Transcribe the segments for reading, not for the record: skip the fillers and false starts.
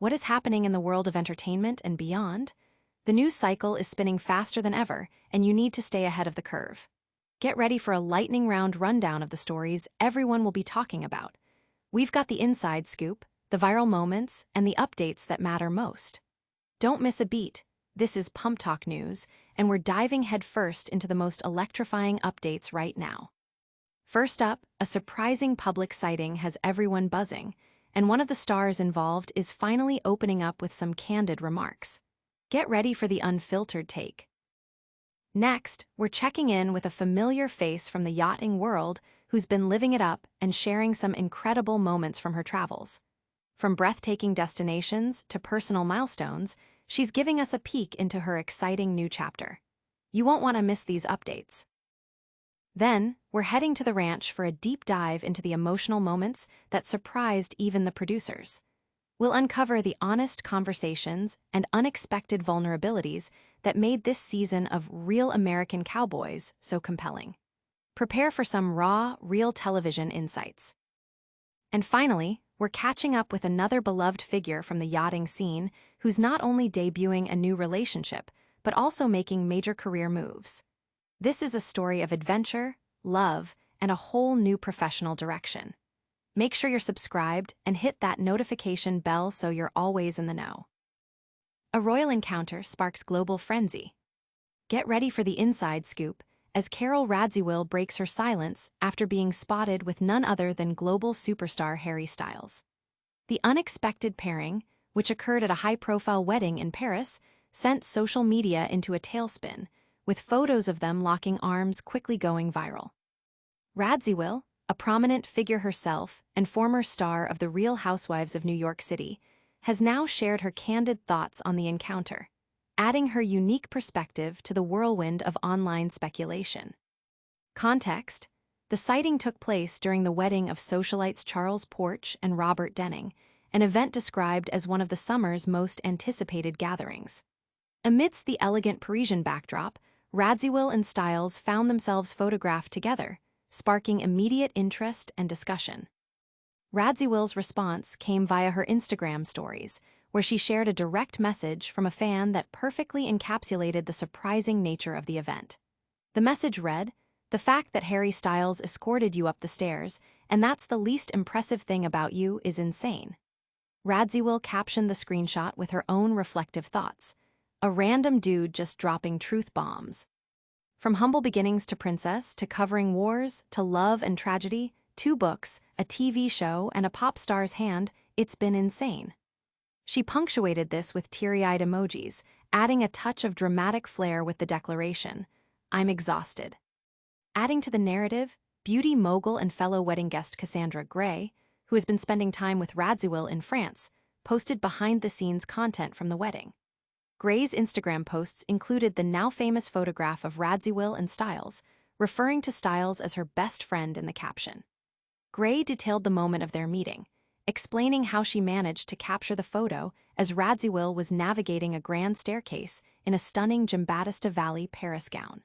What is happening in the world of entertainment and beyond? The news cycle is spinning faster than ever, and you need to stay ahead of the curve. Get ready for a lightning round rundown of the stories everyone will be talking about. We've got the inside scoop, the viral moments, and the updates that matter most. Don't miss a beat. This is Pump Talk News, and we're diving headfirst into the most electrifying updates right now. First up, a surprising public sighting has everyone buzzing, and one of the stars involved is finally opening up with some candid remarks. Get ready for the unfiltered take. Next, we're checking in with a familiar face from the yachting world who's been living it up and sharing some incredible moments from her travels. From breathtaking destinations to personal milestones, she's giving us a peek into her exciting new chapter. You won't want to miss these updates. Then, we're heading to the ranch for a deep dive into the emotional moments that surprised even the producers. We'll uncover the honest conversations and unexpected vulnerabilities that made this season of Real American Cowboys so compelling. Prepare for some raw, real television insights. And finally, we're catching up with another beloved figure from the yachting scene who's not only debuting a new relationship, but also making major career moves. This is a story of adventure, love, and a whole new professional direction. Make sure you're subscribed and hit that notification bell so you're always in the know. A royal encounter sparks global frenzy. Get ready for the inside scoop as Carole Radziwill breaks her silence after being spotted with none other than global superstar Harry Styles. The unexpected pairing, which occurred at a high-profile wedding in Paris, sent social media into a tailspin, with photos of them locking arms quickly going viral. Radziwill, a prominent figure herself and former star of The Real Housewives of New York City, has now shared her candid thoughts on the encounter, adding her unique perspective to the whirlwind of online speculation. Context: the sighting took place during the wedding of socialites Charles Porch and Robert Denning, an event described as one of the summer's most anticipated gatherings. Amidst the elegant Parisian backdrop, Radziwill and Styles found themselves photographed together, sparking immediate interest and discussion. Radziwill's response came via her Instagram stories, where she shared a direct message from a fan that perfectly encapsulated the surprising nature of the event. The message read, "The fact that Harry Styles escorted you up the stairs, and that's the least impressive thing about you, is insane." Radziwill captioned the screenshot with her own reflective thoughts. A random dude just dropping truth bombs. From humble beginnings to princess, to covering wars, to love and tragedy, 2 books, a TV show, and a pop star's hand, it's been insane. She punctuated this with teary-eyed emojis, adding a touch of dramatic flair with the declaration, "I'm exhausted." Adding to the narrative, beauty mogul and fellow wedding guest Cassandra Gray, who has been spending time with Radziwill in France, posted behind-the-scenes content from the wedding. Gray's Instagram posts included the now-famous photograph of Radziwill and Styles, referring to Styles as her best friend in the caption. Gray detailed the moment of their meeting, explaining how she managed to capture the photo as Radziwill was navigating a grand staircase in a stunning Giambattista Valley Paris gown.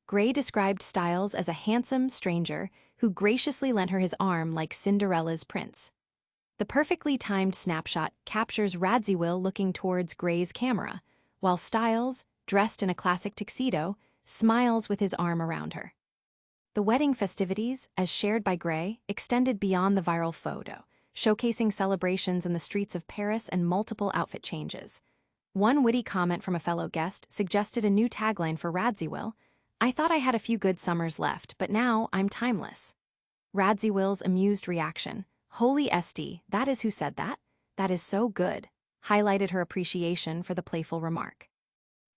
Gray described Styles as a handsome stranger who graciously lent her his arm like Cinderella's prince. The perfectly timed snapshot captures Radziwill looking towards Gray's camera, while Styles, dressed in a classic tuxedo, smiles with his arm around her. The wedding festivities, as shared by Gray, extended beyond the viral photo, showcasing celebrations in the streets of Paris and multiple outfit changes. One witty comment from a fellow guest suggested a new tagline for Radziwill: "I thought I had a few good summers left, but now I'm timeless." Radziwill's amused reaction, "Holy SD, that is who said that? That is so good," highlighted her appreciation for the playful remark.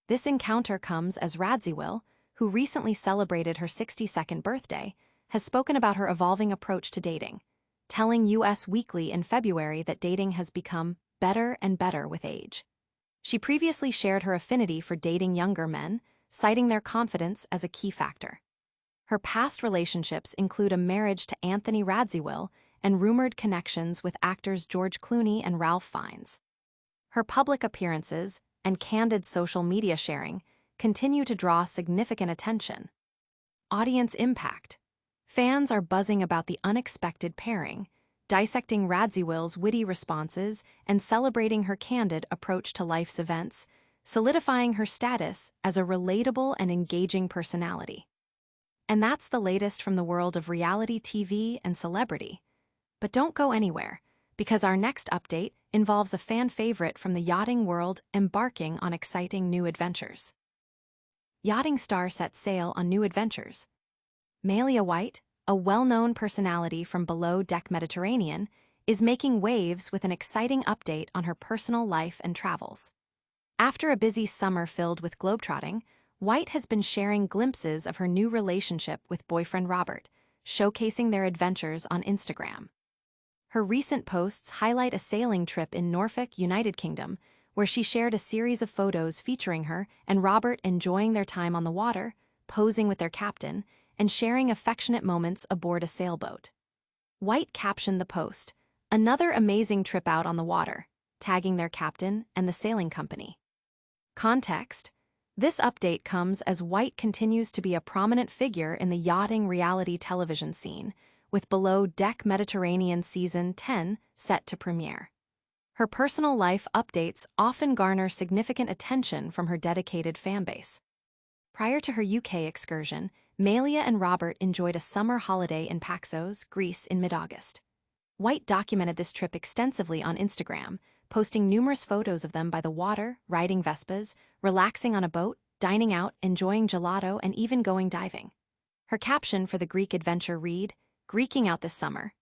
This encounter comes as Radziwill, who recently celebrated her 62nd birthday, has spoken about her evolving approach to dating, telling US Weekly in February that dating has become better and better with age. She previously shared her affinity for dating younger men, citing their confidence as a key factor. Her past relationships include a marriage to Anthony Radziwill and rumored connections with actors George Clooney and Ralph Fiennes. Her public appearances and candid social media sharing continue to draw significant attention. Audience impact. Fans are buzzing about the unexpected pairing, dissecting Radziwill's witty responses and celebrating her candid approach to life's events, solidifying her status as a relatable and engaging personality. And that's the latest from the world of reality TV and celebrity. But don't go anywhere, because our next update involves a fan favorite from the yachting world embarking on exciting new adventures. Yachting star sets sail on new adventures. Malia White, a well-known personality from below deck Mediterranean, is making waves with an exciting update on her personal life and travels. After a busy summer filled with globetrotting, White has been sharing glimpses of her new relationship with boyfriend Robert, showcasing their adventures on Instagram. Her recent posts highlight a sailing trip in Norfolk, United Kingdom, where she shared a series of photos featuring her and Robert enjoying their time on the water, posing with their captain, and sharing affectionate moments aboard a sailboat. White captioned the post, "Another amazing trip out on the water," tagging their captain and the sailing company. Context: this update comes as White continues to be a prominent figure in the yachting reality television scene, with Below Deck Mediterranean Season 10 set to premiere. Her personal life updates often garner significant attention from her dedicated fanbase. Prior to her UK excursion, Malia and Robert enjoyed a summer holiday in Paxos, Greece in mid-August. White documented this trip extensively on Instagram, posting numerous photos of them by the water, riding Vespas, relaxing on a boat, dining out, enjoying gelato, and even going diving. Her caption for the Greek adventure read, "Greeking out this summer."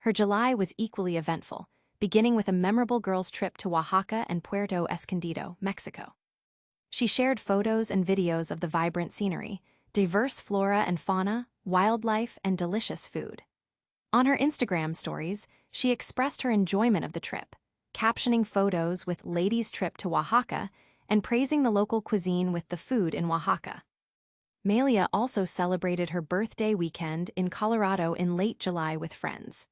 Her July was equally eventful, beginning with a memorable girls' trip to Oaxaca and Puerto Escondido, Mexico. She shared photos and videos of the vibrant scenery, diverse flora and fauna, wildlife, and delicious food. On her Instagram stories, she expressed her enjoyment of the trip, captioning photos with "Ladies' Trip to Oaxaca" and praising the local cuisine with the food in Oaxaca. Malia also celebrated her birthday weekend in Colorado in late July with friends.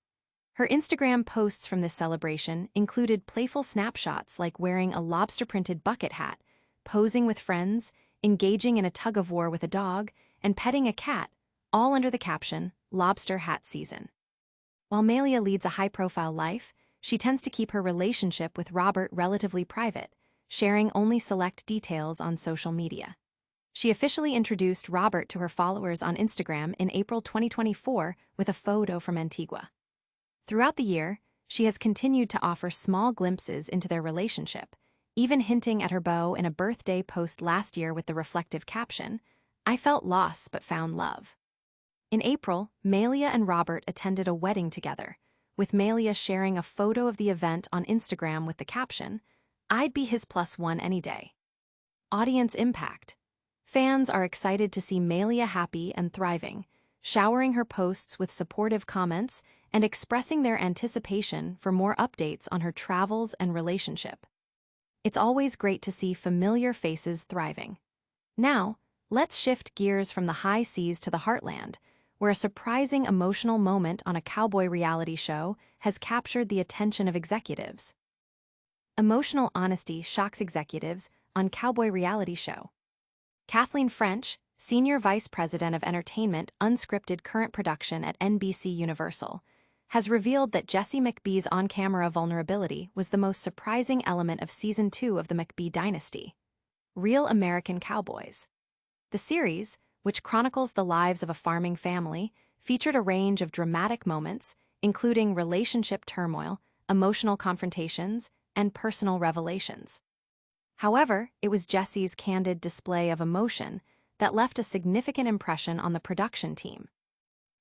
Her Instagram posts from this celebration included playful snapshots like wearing a lobster-printed bucket hat, posing with friends, engaging in a tug-of-war with a dog, and petting a cat, all under the caption, "Lobster Hat Season." While Malia leads a high-profile life, she tends to keep her relationship with Robert relatively private, sharing only select details on social media. She officially introduced Robert to her followers on Instagram in April 2024 with a photo from Antigua. Throughout the year, she has continued to offer small glimpses into their relationship, even hinting at her beau in a birthday post last year with the reflective caption, "I felt loss but found love." In April, Malia and Robert attended a wedding together, with Malia sharing a photo of the event on Instagram with the caption, "I'd be his +1 any day." Audience impact. Fans are excited to see Malia happy and thriving, showering her posts with supportive comments and expressing their anticipation for more updates on her travels and relationship. It's always great to see familiar faces thriving. Now, let's shift gears from the high seas to the heartland, where a surprising emotional moment on a cowboy reality show has captured the attention of executives. Emotional honesty shocks executives on cowboy reality show. Kathleen French, Senior Vice President of Entertainment Unscripted Current Production at NBC Universal, has revealed that Jesse McBee's on-camera vulnerability was the most surprising element of Season 2 of the McBee Dynasty. Real American Cowboys. The series, which chronicles the lives of a farming family, featured a range of dramatic moments, including relationship turmoil, emotional confrontations, and personal revelations. However, it was Jesse's candid display of emotion that left a significant impression on the production team.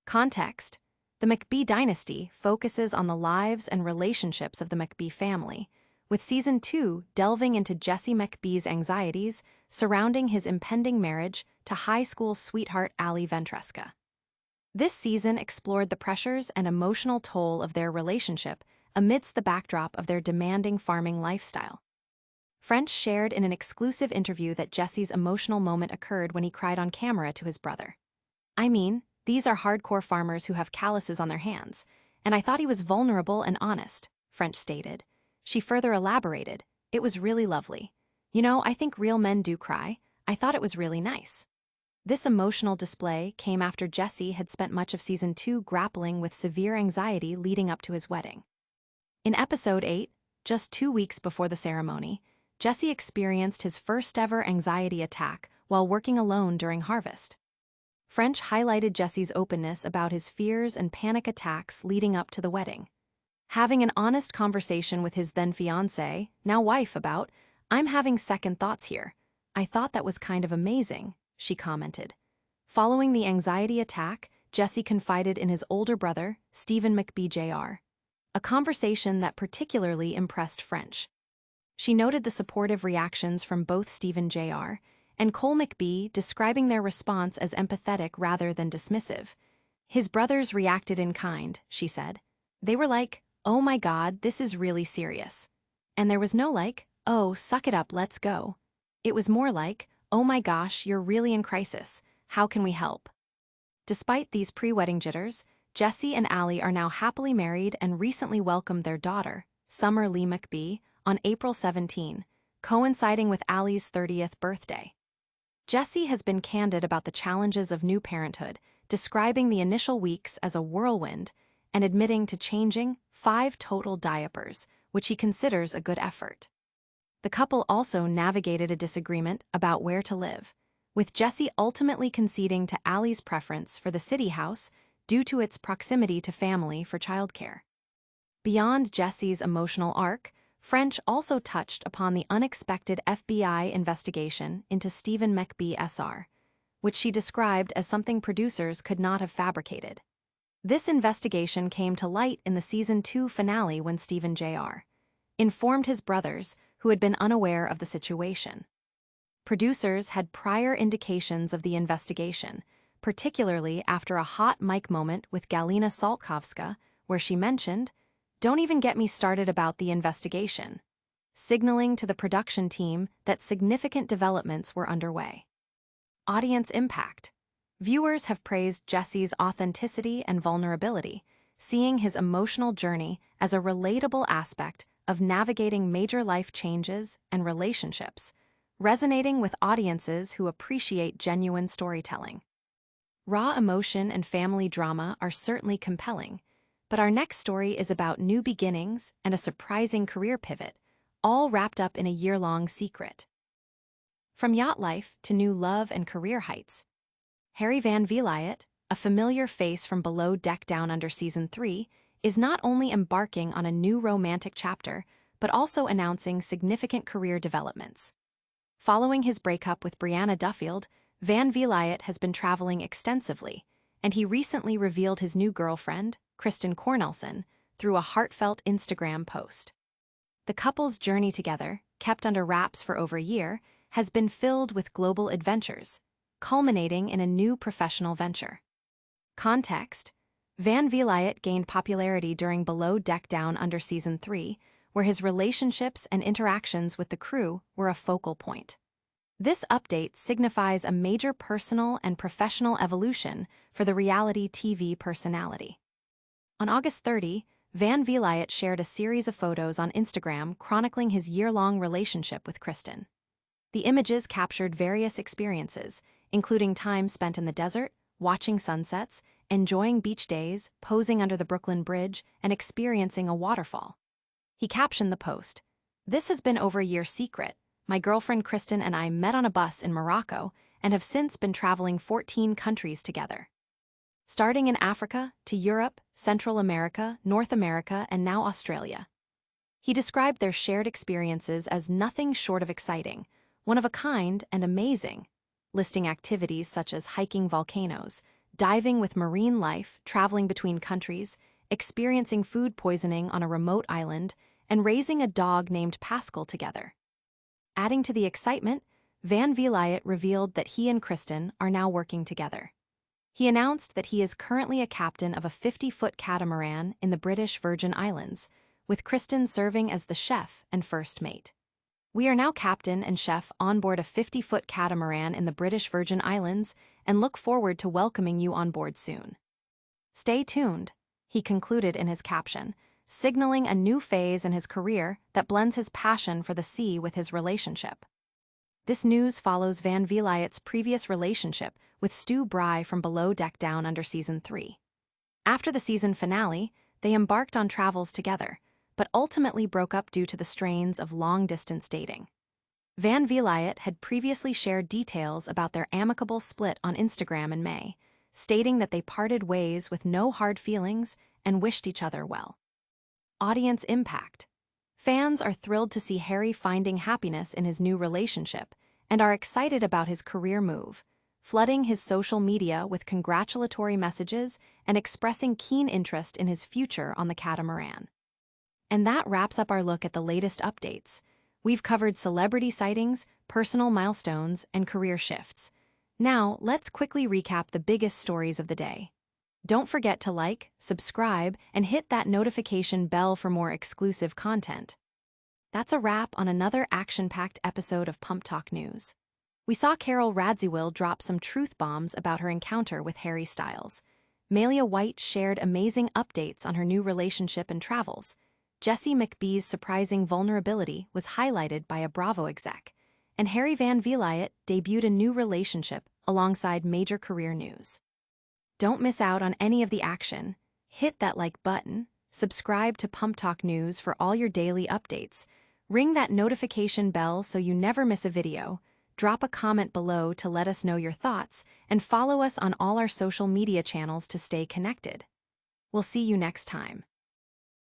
Context: the McBee Dynasty focuses on the lives and relationships of the McBee family, with Season 2 delving into Jesse McBee's anxieties surrounding his impending marriage to high school sweetheart Ali Ventresca. This season explored the pressures and emotional toll of their relationship amidst the backdrop of their demanding farming lifestyle. French shared in an exclusive interview that Jesse's emotional moment occurred when he cried on camera to his brother. "I mean, these are hardcore farmers who have calluses on their hands, and I thought he was vulnerable and honest," French stated. She further elaborated, "It was really lovely. You know, I think real men do cry. I thought it was really nice." This emotional display came after Jesse had spent much of season 2 grappling with severe anxiety leading up to his wedding. In episode 8, just 2 weeks before the ceremony, Jesse experienced his first-ever anxiety attack while working alone during harvest. French highlighted Jesse's openness about his fears and panic attacks leading up to the wedding. Having an honest conversation with his then-fiancée, now wife, about, "I'm having second thoughts here. I thought that was kind of amazing," she commented. Following the anxiety attack, Jesse confided in his older brother, Stephen McBee Jr., a conversation that particularly impressed French. She noted the supportive reactions from both Stephen Jr. and Cole McBee, describing their response as empathetic rather than dismissive. "His brothers reacted in kind," she said. "They were like, 'Oh my God, this is really serious.' And there was no like, 'Oh, suck it up, let's go.' It was more like, 'Oh my gosh, you're really in crisis. How can we help?'" Despite these pre-wedding jitters, Jesse and Allie are now happily married and recently welcomed their daughter, Summer Lee McBee, on April 17, coinciding with Allie's 30th birthday. Jesse has been candid about the challenges of new parenthood, describing the initial weeks as a whirlwind and admitting to changing 5 total diapers, which he considers a good effort. The couple also navigated a disagreement about where to live, with Jesse ultimately conceding to Allie's preference for the city house due to its proximity to family for childcare. Beyond Jesse's emotional arc, French also touched upon the unexpected FBI investigation into Stephen McBee Sr., which she described as something producers could not have fabricated. This investigation came to light in the season 2 finale when Stephen Jr. informed his brothers, who had been unaware of the situation. Producers had prior indications of the investigation, particularly after a hot mic moment with Galina Saltkovska, where she mentioned, "Don't even get me started about the investigation," signaling to the production team that significant developments were underway. Audience impact. Viewers have praised Jesse's authenticity and vulnerability, seeing his emotional journey as a relatable aspect of navigating major life changes and relationships, resonating with audiences who appreciate genuine storytelling. Raw emotion and family drama are certainly compelling, but our next story is about new beginnings and a surprising career pivot, all wrapped up in a year-long secret. From yacht life to new love and career heights, Harry Van Vliet, a familiar face from Below Deck Down Under Season 3, is not only embarking on a new romantic chapter, but also announcing significant career developments. Following his breakup with Brianna Duffield, Van Vliet has been traveling extensively, and he recently revealed his new girlfriend, Kristen Cornelson, through a heartfelt Instagram post. The couple's journey together, kept under wraps for over a year, has been filled with global adventures, culminating in a new professional venture. Context: Van Vliet gained popularity during Below Deck Down Under Season 3, where his relationships and interactions with the crew were a focal point. This update signifies a major personal and professional evolution for the reality TV personality. On August 30, Van Vliet shared a series of photos on Instagram chronicling his year-long relationship with Kristen. The images captured various experiences, including time spent in the desert, watching sunsets, enjoying beach days, posing under the Brooklyn Bridge, and experiencing a waterfall. He captioned the post, "This has been over a year secret. My girlfriend Kristen and I met on a bus in Morocco and have since been traveling 14 countries together. Starting in Africa to Europe, Central America, North America, and now Australia." He described their shared experiences as nothing short of exciting, one of a kind and amazing, listing activities such as hiking volcanoes, diving with marine life, traveling between countries, experiencing food poisoning on a remote island, and raising a dog named Pascal together. Adding to the excitement, Van Vliet revealed that he and Kristen are now working together. He announced that he is currently a captain of a 50-foot catamaran in the British Virgin Islands, with Kristen serving as the chef and first mate. "We are now captain and chef on board a 50-foot catamaran in the British Virgin Islands and look forward to welcoming you on board soon. Stay tuned," he concluded in his caption, signaling a new phase in his career that blends his passion for the sea with his relationship. This news follows Van Vliet's previous relationship with Stu Bry from Below Deck Down under Season 3. After the season finale, they embarked on travels together, but ultimately broke up due to the strains of long-distance dating. Vliet had previously shared details about their amicable split on Instagram in May, stating that they parted ways with no hard feelings and wished each other well. Audience impact. Fans are thrilled to see Harry finding happiness in his new relationship and are excited about his career move, flooding his social media with congratulatory messages and expressing keen interest in his future on the catamaran. And that wraps up our look at the latest updates. We've covered celebrity sightings, personal milestones, and career shifts. Now, let's quickly recap the biggest stories of the day. Don't forget to like, subscribe, and hit that notification bell for more exclusive content. That's a wrap on another action-packed episode of Pump Talk News. We saw Carole Radziwill drop some truth bombs about her encounter with Harry Styles. Malia White shared amazing updates on her new relationship and travels. Jesse McBee's surprising vulnerability was highlighted by a Bravo exec. And Harry Vliet debuted a new relationship alongside major career news. Don't miss out on any of the action. Hit that like button, subscribe to Pump Talk News for all your daily updates, ring that notification bell so you never miss a video, drop a comment below to let us know your thoughts, and follow us on all our social media channels to stay connected. We'll see you next time.